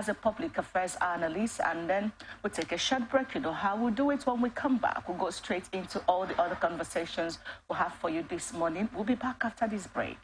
as a public affairs analyst, and then we'll take a short break. You know how we'll do it. When we come back, we'll go straight into all the other conversations we'll have for you this morning. We'll be back after this break.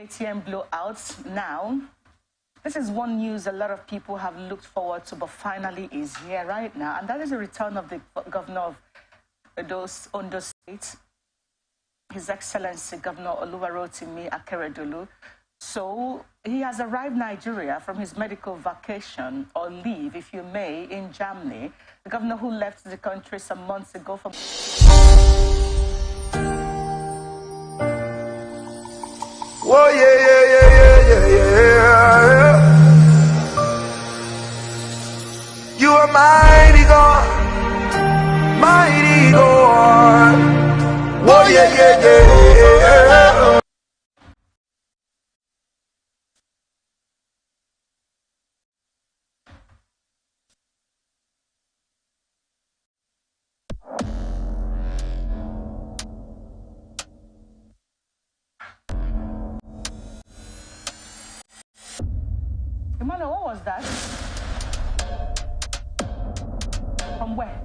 ATM blowouts now. This is one news a lot of people have looked forward to, but finally is here right now. And that is the return of the governor of Ondo State, His Excellency Governor Oluwarotimi Akeredolu. So he has arrived Nigeria from his medical vacation or leave, if you may, in Germany. The governor who left the country some months ago from... Oh yeah, yeah, yeah, yeah, yeah, yeah. You are mighty God, mighty God. Oh yeah, yeah, yeah, yeah. Emmanuel, what was that? From where?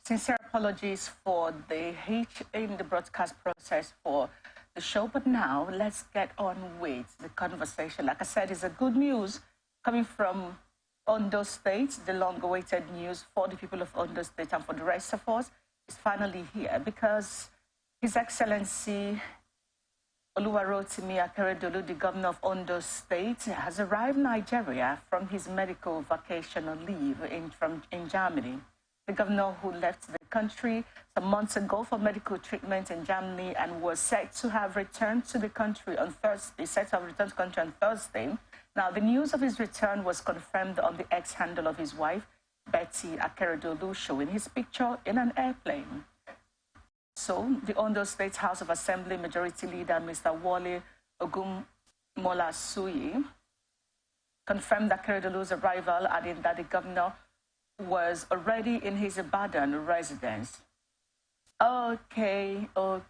Sincere apologies for the hitch in the broadcast process for the show, but now let's get on with the conversation. Like I said, it's a good news coming from Ondo State. The long-awaited news for the people of Ondo State and for the rest of us is finally here because His Excellency Oluwarotimi Akeredolu, the governor of Ondo State, has arrived in Nigeria from his medical vacation or leave in Germany. The governor who left the country some months ago for medical treatment in Germany and was said to have returned to the country on Thursday, Now, the news of his return was confirmed on the X handle of his wife, Betty Akeredolu, showing his picture in an airplane. So, the Ondo State House of Assembly Majority Leader, Mr. Wale Ogunmolasuyi, confirmed Akeredolu's arrival, adding that the governor was already in his Ibadan residence. Okay, all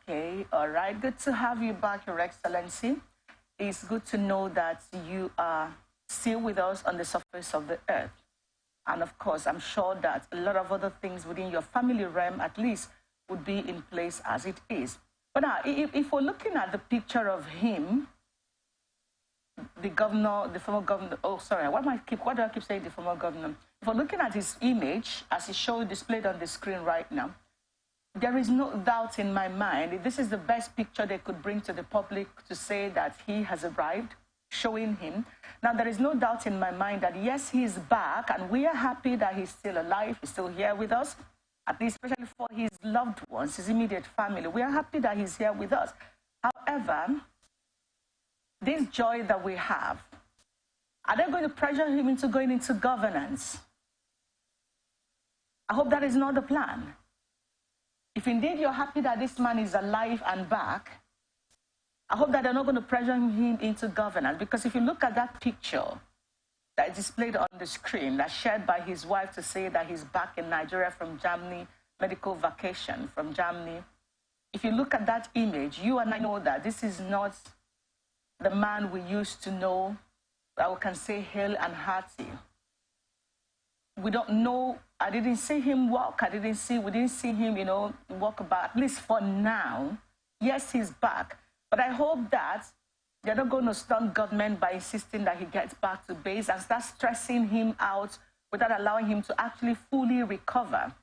right. Good to have you back, Your Excellency. It's good to know that you are still with us on the surface of the earth. And of course, I'm sure that a lot of other things within your family realm, at least, would be in place as it is. But now, if we're looking at the picture of him, the governor, the former governor, why do I keep saying the former governor? If we're looking at his image, as he showed displayed on the screen right now, there is no doubt in my mind, this is the best picture they could bring to the public to say that he has arrived, showing him. Now, there is no doubt in my mind that, yes, he's back, and we are happy that he's still alive, he's still here with us, at least especially for his loved ones, his immediate family. We are happy that he's here with us. However, this joy that we have, are they going to pressure him into going into governance? I hope that is not the plan. If indeed you're happy that this man is alive and back, I hope that they're not going to pressure him into governance. Because if you look at that picture that is displayed on the screen, that's shared by his wife to say that he's back in Nigeria from Germany, medical vacation from Germany. If you look at that image, you and I know that this is not the man we used to know, that we can say hale and hearty. We don't know, I didn't see him walk, we didn't see him, walk about, at least for now. Yes, he's back, but I hope that they're not going to stun government by insisting that he gets back to base and start stressing him out without allowing him to actually fully recover.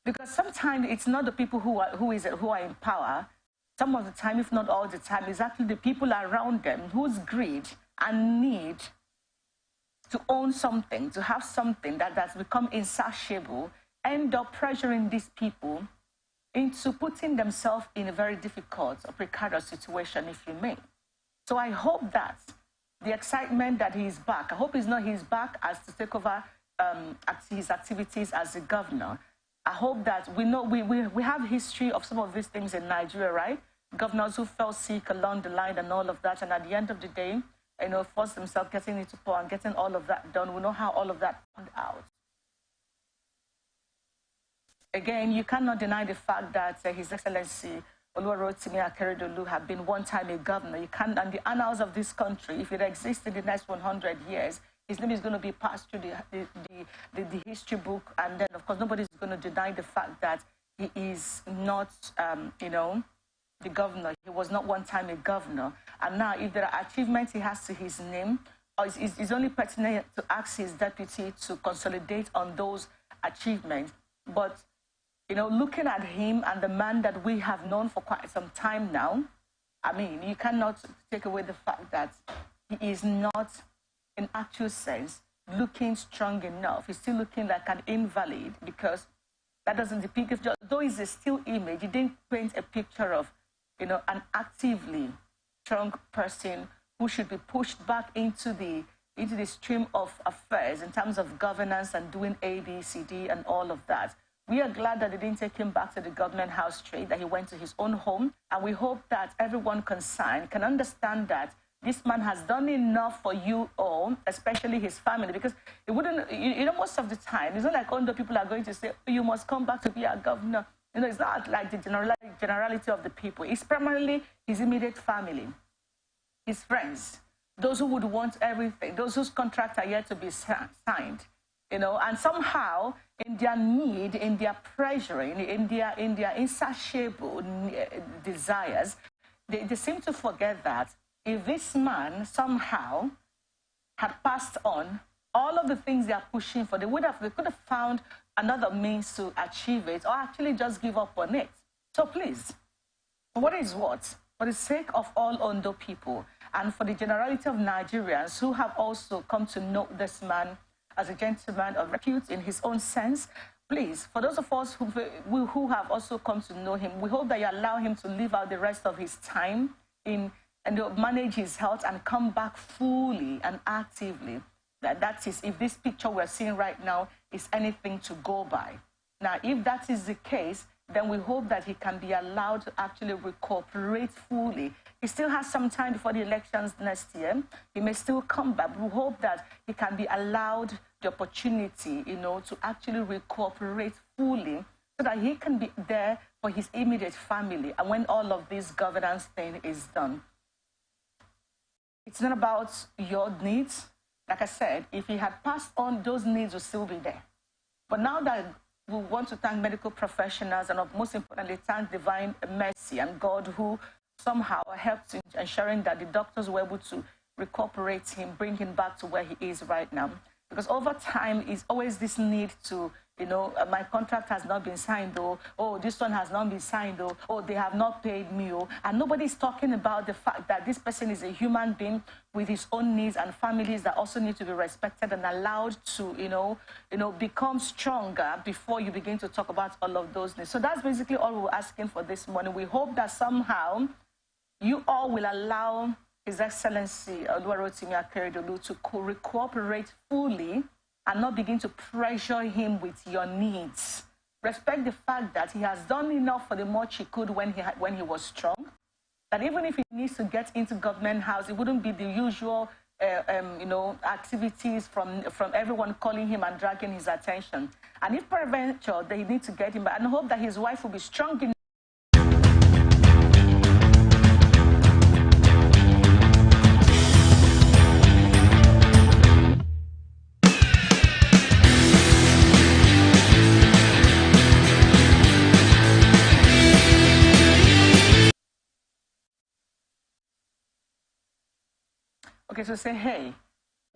Because sometimes it's not the people who are in power. Some of the time, if not all the time, it's actually the people around them whose greed and need to own something, to have something that has become insatiable, end up pressuring these people into putting themselves in a very difficult or precarious situation, if you may. So I hope that the excitement that he's back, I hope he's back as to take over his activities as a governor. I hope that we have history of some of these things in Nigeria, right? Governors who fell sick along the line and all of that, and at the end of the day, forced themselves getting into power and getting all of that done. We know how all of that turned out. Again, you cannot deny the fact that His Excellency Oluwarotimi Akeredolu had been one time a governor. You can't, and the annals of this country, if it exists in the next 100 years, his name is going to be passed through the history book. And then, of course, nobody's going to deny the fact that he is not, the governor. He was not one time a governor. And now, if there are achievements he has to his name, it's only pertinent to ask his deputy to consolidate on those achievements. But, looking at him and the man that we have known for quite some time now, I mean, you cannot take away the fact that he is not, in actual sense, looking strong enough. He's still looking like an invalid because that doesn't depict, though it's a still image, it didn't paint a picture of, an actively strong person who should be pushed back into the stream of affairs in terms of governance and doing A, B, C, D, and all of that. We are glad that they didn't take him back to the government house straight, that he went to his own home, and we hope that everyone concerned can understand that this man has done enough for you all, especially his family, because it wouldn't, most of the time, it's not like all the people are going to say, oh, you must come back to be our governor. It's not like the generality of the people. It's primarily his immediate family, his friends, those who would want everything, those whose contracts are yet to be signed. and somehow in their need, in their pressure, in their insatiable desires, they seem to forget that if this man somehow had passed on all of the things they are pushing for, they could have found another means to achieve it, or actually just give up on it. So please, what is what? For the sake of all Ondo people and for the generality of Nigerians who have also come to know this man as a gentleman of repute in his own sense, please, for those of us who have also come to know him, we hope that you allow him to live out the rest of his time and manage his health and come back fully and actively. That is, if this picture we're seeing right now is anything to go by. Now, if that is the case, then we hope that he can be allowed to actually recuperate fully. He still has some time before the elections next year. He may still come back. We hope that he can be allowed the opportunity, to actually recuperate fully so that he can be there for his immediate family and when all of this governance thing is done. It's not about your needs. Like I said, if he had passed on, those needs will still be there. But now that we want to thank medical professionals and most importantly, thank divine mercy and God who somehow helped in ensuring that the doctors were able to recuperate him, bring him back to where he is right now. Because over time, it's always this need to, my contract has not been signed, oh, this one has not been signed, oh, they have not paid me, and nobody's talking about the fact that this person is a human being with his own needs and families that also need to be respected and allowed to, become stronger before you begin to talk about all of those needs. So that's basically all we're asking for this morning. We hope that somehow you all will allow His Excellency Oluwarotimi Akeredolu to cooperate fully and not begin to pressure him with your needs. Respect the fact that he has done enough for the much he could when he was strong. That even if he needs to get into government house, it wouldn't be the usual, activities from everyone calling him and dragging his attention. And if peradventure they need to get him, and hope that his wife will be strong enough. Okay, so say, hey,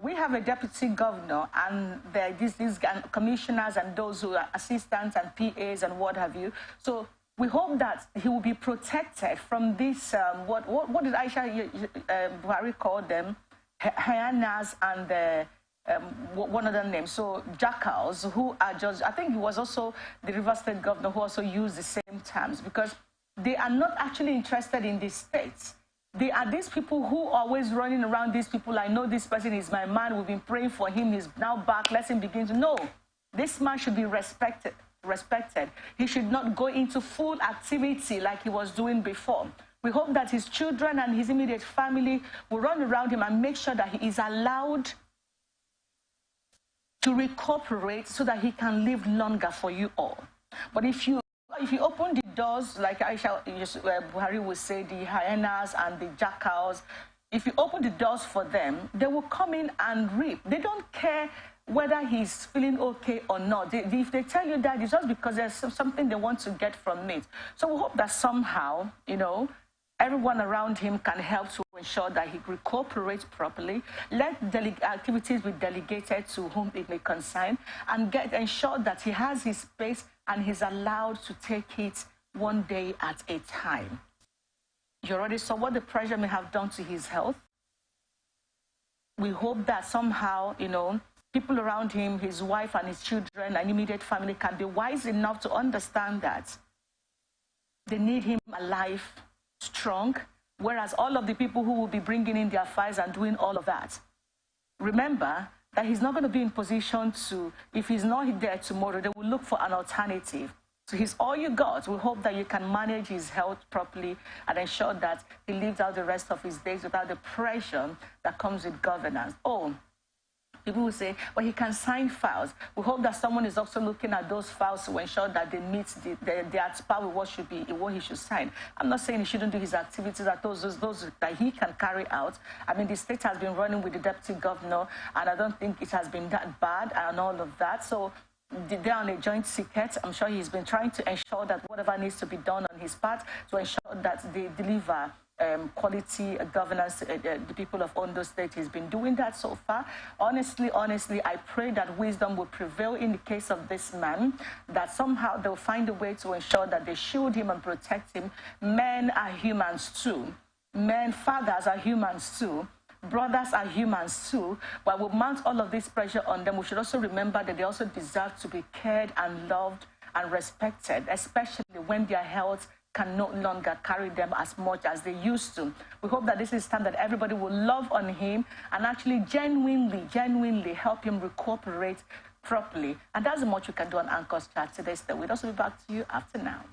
we have a deputy governor and these commissioners and those who are assistants and PAs and what have you. So we hope that he will be protected from this, what did Aisha Buhari call them? Hyenas and one other name. So jackals who are just, I think he was also the River State governor who also used the same terms because they are not actually interested in these states. They are these people who are always running around these people. I know this person is my man. We've been praying for him. He's now back. Let him begin to know. This man should be respected. He should not go into full activity like he was doing before. We hope that his children and his immediate family will run around him and make sure that he is allowed to recuperate so that he can live longer for you all. But if you open the doors, like Aisha Buhari would say, the hyenas and the jackals, if you open the doors for them, they will come in and reap. They don't care whether he's feeling okay or not. If they tell you that, it's just because there's something they want to get from it. So we hope that somehow, everyone around him can help to ensure that he recuperates properly. Let activities be delegated to whom it may concern and ensure that he has his space and he's allowed to take it one day at a time. You already saw what the pressure may have done to his health. We hope that somehow, people around him, his wife and his children and immediate family can be wise enough to understand that they need him alive, strong, whereas all of the people who will be bringing in their files and doing all of that, remember that he's not going to be in position to, if he's not there tomorrow, they will look for an alternative. So he's all you got. We hope that you can manage his health properly and ensure that he lives out the rest of his days without the pressure that comes with governance. Oh, People will say, well, he can sign files. We hope that someone is also looking at those files to ensure that they meet the at par with what he should sign. I'm not saying he shouldn't do his activities, that those that he can carry out. I mean, the state has been running with the deputy governor, and I don't think it has been that bad and all of that. So they're on a joint ticket. I'm sure he's been trying to ensure that whatever needs to be done on his part to ensure that they deliver quality governance. The people of Ondo State has been doing that so far. Honestly, I pray that wisdom will prevail in the case of this man, that somehow they'll find a way to ensure that they shield him and protect him. Men are humans too. Fathers are humans too. Brothers are humans too. While we mount all of this pressure on them, we should also remember that they also deserve to be cared and loved and respected, especially when their health can no longer carry them as much as they used to. We hope that this is time that everybody will love on him and actually genuinely help him recuperate properly. And that's much we can do on Anchor's Chat today. So we'll also be back to you after now.